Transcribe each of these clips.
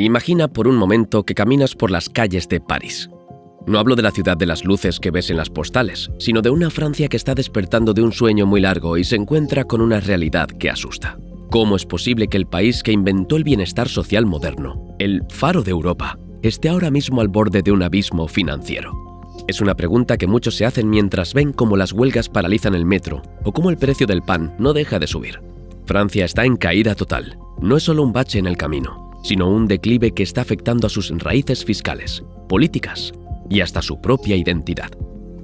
Imagina por un momento que caminas por las calles de París. No hablo de la ciudad de las luces que ves en las postales, sino de una Francia que está despertando de un sueño muy largo y se encuentra con una realidad que asusta. ¿Cómo es posible que el país que inventó el bienestar social moderno, el faro de Europa, esté ahora mismo al borde de un abismo financiero? Es una pregunta que muchos se hacen mientras ven cómo las huelgas paralizan el metro o cómo el precio del pan no deja de subir. Francia está en caída total. No es solo un bache en el camino, sino un declive que está afectando a sus raíces fiscales, políticas y hasta su propia identidad.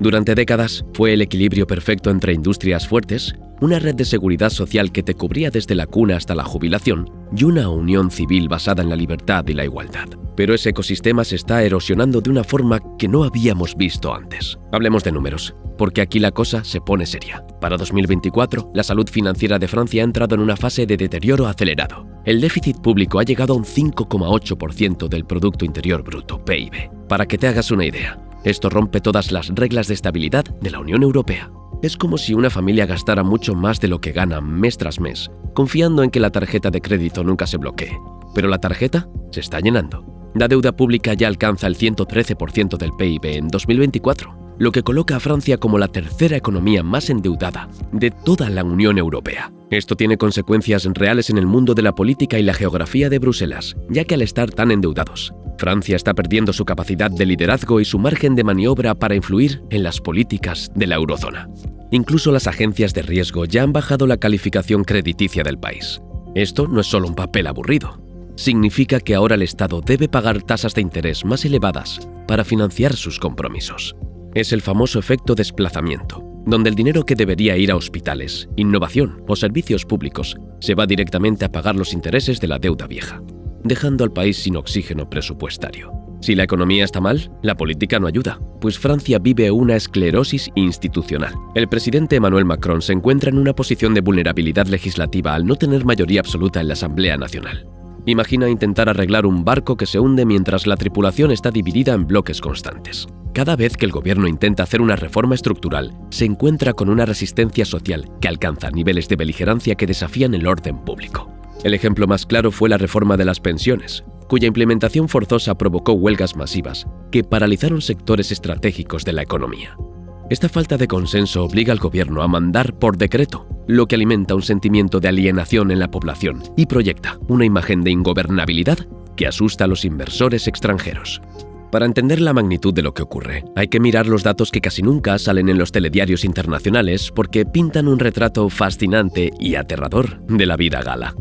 Durante décadas fue el equilibrio perfecto entre industrias fuertes, una red de seguridad social que te cubría desde la cuna hasta la jubilación y una unión civil basada en la libertad y la igualdad. Pero ese ecosistema se está erosionando de una forma que no habíamos visto antes. Hablemos de números, porque aquí la cosa se pone seria. Para 2024, la salud financiera de Francia ha entrado en una fase de deterioro acelerado. El déficit público ha llegado a un 5,8% del Producto Interior Bruto, PIB. Para que te hagas una idea, esto rompe todas las reglas de estabilidad de la Unión Europea. Es como si una familia gastara mucho más de lo que gana mes tras mes, confiando en que la tarjeta de crédito nunca se bloquee. Pero la tarjeta se está llenando. La deuda pública ya alcanza el 113% del PIB en 2024, lo que coloca a Francia como la tercera economía más endeudada de toda la Unión Europea. Esto tiene consecuencias reales en el mundo de la política y la geografía de Bruselas, ya que al estar tan endeudados, Francia está perdiendo su capacidad de liderazgo y su margen de maniobra para influir en las políticas de la eurozona. Incluso las agencias de riesgo ya han bajado la calificación crediticia del país. Esto no es solo un papel aburrido. Significa que ahora el Estado debe pagar tasas de interés más elevadas para financiar sus compromisos. Es el famoso efecto desplazamiento, donde el dinero que debería ir a hospitales, innovación o servicios públicos se va directamente a pagar los intereses de la deuda vieja, dejando al país sin oxígeno presupuestario. Si la economía está mal, la política no ayuda, pues Francia vive una esclerosis institucional. El presidente Emmanuel Macron se encuentra en una posición de vulnerabilidad legislativa al no tener mayoría absoluta en la Asamblea Nacional. Imagina intentar arreglar un barco que se hunde mientras la tripulación está dividida en bloques constantes. Cada vez que el gobierno intenta hacer una reforma estructural, se encuentra con una resistencia social que alcanza niveles de beligerancia que desafían el orden público. El ejemplo más claro fue la reforma de las pensiones, cuya implementación forzosa provocó huelgas masivas que paralizaron sectores estratégicos de la economía. Esta falta de consenso obliga al gobierno a mandar por decreto, lo que alimenta un sentimiento de alienación en la población y proyecta una imagen de ingobernabilidad que asusta a los inversores extranjeros. Para entender la magnitud de lo que ocurre, hay que mirar los datos que casi nunca salen en los telediarios internacionales porque pintan un retrato fascinante y aterrador de la vida gala.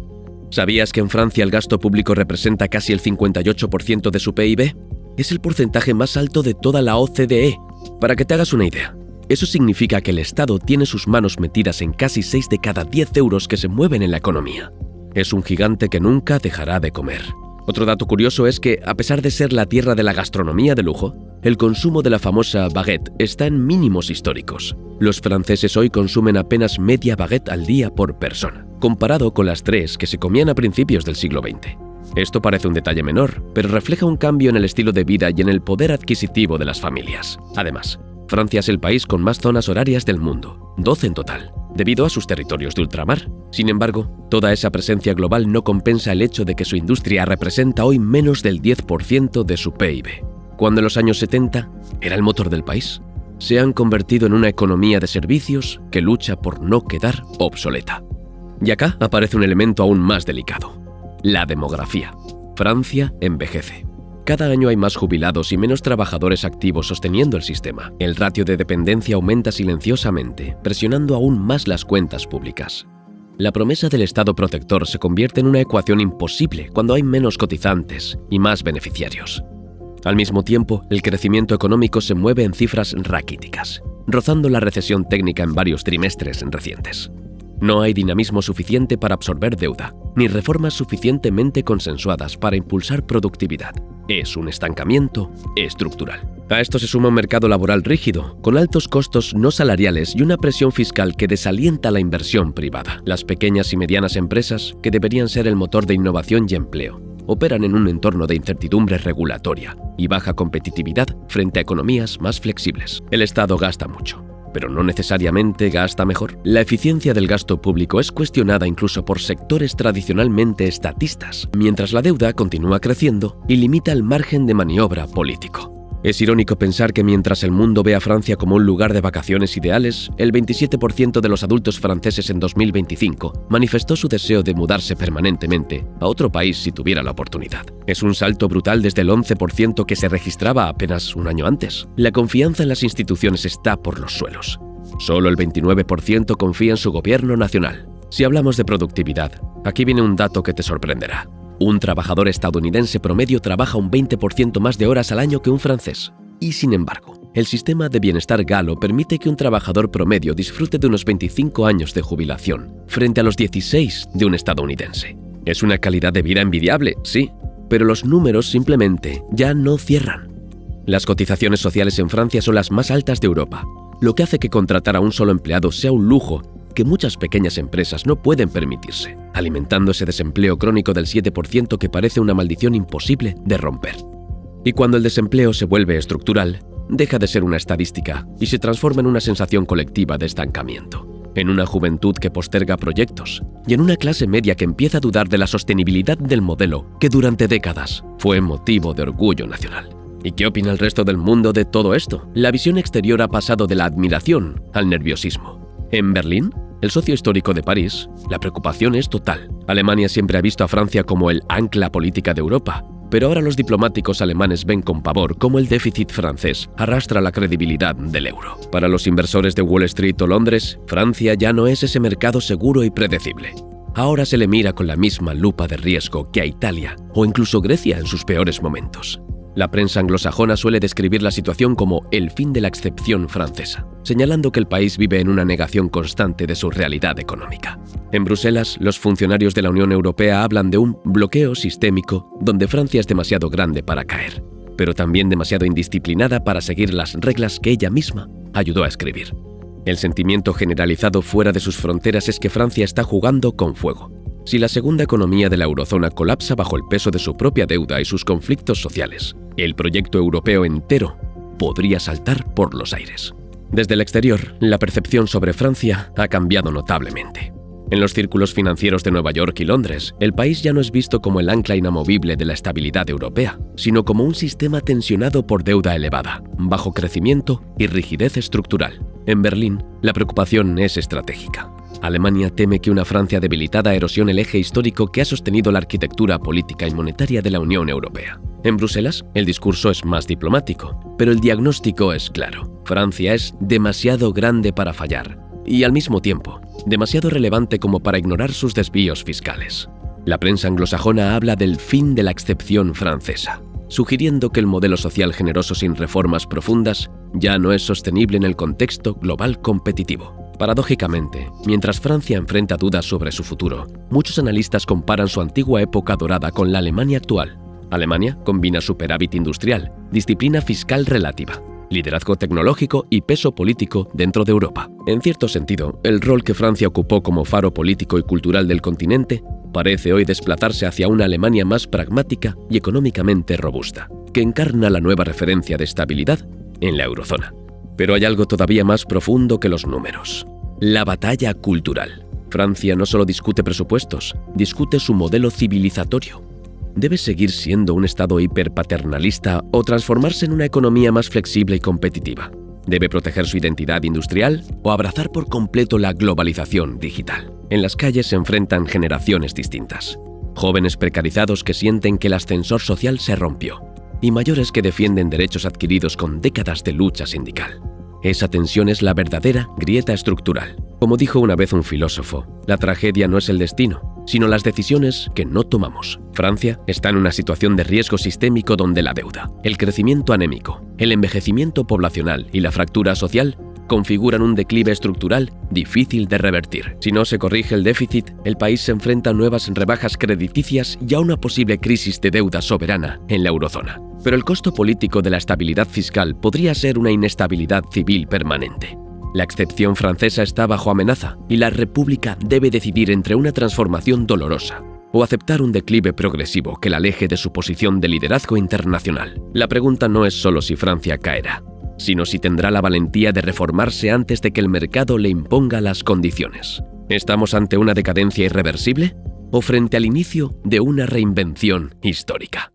¿Sabías que en Francia el gasto público representa casi el 58% de su PIB? Es el porcentaje más alto de toda la OCDE. Para que te hagas una idea, eso significa que el Estado tiene sus manos metidas en casi 6 de cada 10 euros que se mueven en la economía. Es un gigante que nunca dejará de comer. Otro dato curioso es que, a pesar de ser la tierra de la gastronomía de lujo, el consumo de la famosa baguette está en mínimos históricos. Los franceses hoy consumen apenas media baguette al día por persona, comparado con las 3 que se comían a principios del siglo XX. Esto parece un detalle menor, pero refleja un cambio en el estilo de vida y en el poder adquisitivo de las familias. Además, Francia es el país con más zonas horarias del mundo, 12 en total, debido a sus territorios de ultramar. Sin embargo, toda esa presencia global no compensa el hecho de que su industria representa hoy menos del 10% de su PIB, cuando en los años 70 era el motor del país. Se han convertido en una economía de servicios que lucha por no quedar obsoleta. Y acá aparece un elemento aún más delicado: la demografía. Francia envejece. Cada año hay más jubilados y menos trabajadores activos sosteniendo el sistema. El ratio de dependencia aumenta silenciosamente, presionando aún más las cuentas públicas. La promesa del Estado protector se convierte en una ecuación imposible cuando hay menos cotizantes y más beneficiarios. Al mismo tiempo, el crecimiento económico se mueve en cifras raquíticas, rozando la recesión técnica en varios trimestres recientes. No hay dinamismo suficiente para absorber deuda, ni reformas suficientemente consensuadas para impulsar productividad. Es un estancamiento estructural. A esto se suma un mercado laboral rígido, con altos costos no salariales y una presión fiscal que desalienta la inversión privada. Las pequeñas y medianas empresas, que deberían ser el motor de innovación y empleo, operan en un entorno de incertidumbre regulatoria y baja competitividad frente a economías más flexibles. El Estado gasta mucho, pero no necesariamente gasta mejor. La eficiencia del gasto público es cuestionada incluso por sectores tradicionalmente estatistas, mientras la deuda continúa creciendo y limita el margen de maniobra político. Es irónico pensar que mientras el mundo ve a Francia como un lugar de vacaciones ideales, el 27% de los adultos franceses en 2025 manifestó su deseo de mudarse permanentemente a otro país si tuviera la oportunidad. Es un salto brutal desde el 11% que se registraba apenas un año antes. La confianza en las instituciones está por los suelos. Solo el 29% confía en su gobierno nacional. Si hablamos de productividad, aquí viene un dato que te sorprenderá. Un trabajador estadounidense promedio trabaja un 20% más de horas al año que un francés. Y sin embargo, el sistema de bienestar galo permite que un trabajador promedio disfrute de unos 25 años de jubilación, frente a los 16 de un estadounidense. Es una calidad de vida envidiable, sí, pero los números simplemente ya no cierran. Las cotizaciones sociales en Francia son las más altas de Europa, lo que hace que contratar a un solo empleado sea un lujo que muchas pequeñas empresas no pueden permitirse, alimentando ese desempleo crónico del 7% que parece una maldición imposible de romper. Y cuando el desempleo se vuelve estructural, deja de ser una estadística y se transforma en una sensación colectiva de estancamiento, en una juventud que posterga proyectos y en una clase media que empieza a dudar de la sostenibilidad del modelo que durante décadas fue motivo de orgullo nacional. ¿Y qué opina el resto del mundo de todo esto? La visión exterior ha pasado de la admiración al nerviosismo. En Berlín, el socio histórico de París, la preocupación es total. Alemania siempre ha visto a Francia como el ancla política de Europa, pero ahora los diplomáticos alemanes ven con pavor cómo el déficit francés arrastra la credibilidad del euro. Para los inversores de Wall Street o Londres, Francia ya no es ese mercado seguro y predecible. Ahora se le mira con la misma lupa de riesgo que a Italia o incluso Grecia en sus peores momentos. La prensa anglosajona suele describir la situación como el fin de la excepción francesa, señalando que el país vive en una negación constante de su realidad económica. En Bruselas, los funcionarios de la Unión Europea hablan de un bloqueo sistémico donde Francia es demasiado grande para caer, pero también demasiado indisciplinada para seguir las reglas que ella misma ayudó a escribir. El sentimiento generalizado fuera de sus fronteras es que Francia está jugando con fuego. Si la segunda economía de la eurozona colapsa bajo el peso de su propia deuda y sus conflictos sociales, el proyecto europeo entero podría saltar por los aires. Desde el exterior, la percepción sobre Francia ha cambiado notablemente. En los círculos financieros de Nueva York y Londres, el país ya no es visto como el ancla inamovible de la estabilidad europea, sino como un sistema tensionado por deuda elevada, bajo crecimiento y rigidez estructural. En Berlín, la preocupación es estratégica. Alemania teme que una Francia debilitada erosione el eje histórico que ha sostenido la arquitectura política y monetaria de la Unión Europea. En Bruselas, el discurso es más diplomático, pero el diagnóstico es claro. Francia es demasiado grande para fallar y, al mismo tiempo, demasiado relevante como para ignorar sus desvíos fiscales. La prensa anglosajona habla del fin de la excepción francesa, sugiriendo que el modelo social generoso sin reformas profundas ya no es sostenible en el contexto global competitivo. Paradójicamente, mientras Francia enfrenta dudas sobre su futuro, muchos analistas comparan su antigua época dorada con la Alemania actual. Alemania combina superávit industrial, disciplina fiscal relativa, liderazgo tecnológico y peso político dentro de Europa. En cierto sentido, el rol que Francia ocupó como faro político y cultural del continente parece hoy desplazarse hacia una Alemania más pragmática y económicamente robusta, que encarna la nueva referencia de estabilidad en la eurozona. Pero hay algo todavía más profundo que los números: la batalla cultural. Francia no solo discute presupuestos, discute su modelo civilizatorio. ¿Debe seguir siendo un Estado hiperpaternalista o transformarse en una economía más flexible y competitiva? ¿Debe proteger su identidad industrial o abrazar por completo la globalización digital? En las calles se enfrentan generaciones distintas. Jóvenes precarizados que sienten que el ascensor social se rompió y mayores que defienden derechos adquiridos con décadas de lucha sindical. Esa tensión es la verdadera grieta estructural. Como dijo una vez un filósofo, la tragedia no es el destino, sino las decisiones que no tomamos. Francia está en una situación de riesgo sistémico donde la deuda, el crecimiento anémico, el envejecimiento poblacional y la fractura social configuran un declive estructural difícil de revertir. Si no se corrige el déficit, el país se enfrenta a nuevas rebajas crediticias y a una posible crisis de deuda soberana en la eurozona. Pero el costo político de la estabilidad fiscal podría ser una inestabilidad civil permanente. La excepción francesa está bajo amenaza y la República debe decidir entre una transformación dolorosa o aceptar un declive progresivo que la aleje de su posición de liderazgo internacional. La pregunta no es solo si Francia caerá, sino si tendrá la valentía de reformarse antes de que el mercado le imponga las condiciones. ¿Estamos ante una decadencia irreversible o frente al inicio de una reinvención histórica?